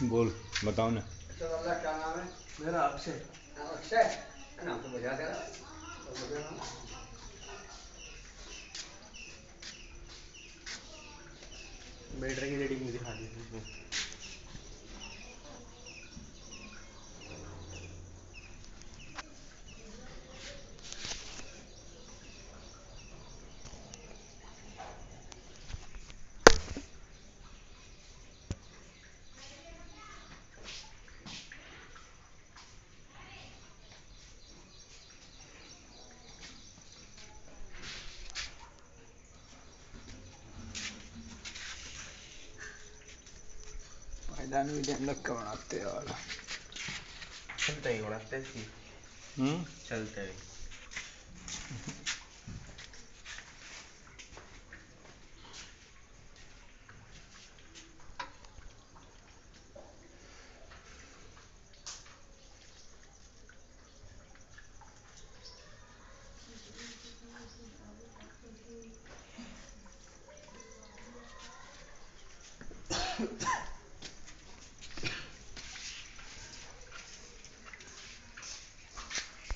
बोल बताओ ना। अच्छा वाला क्या नाम है? मेरा अक्षय। अक्षय नाम तो बढ़िया तेरा, बहुत बढ़िया नाम। बैटरी की रेटिंग दिखा दी इसको। मैदान वीडियो लग के बनाते यार। चलता ही बनाते हैं। चलते ही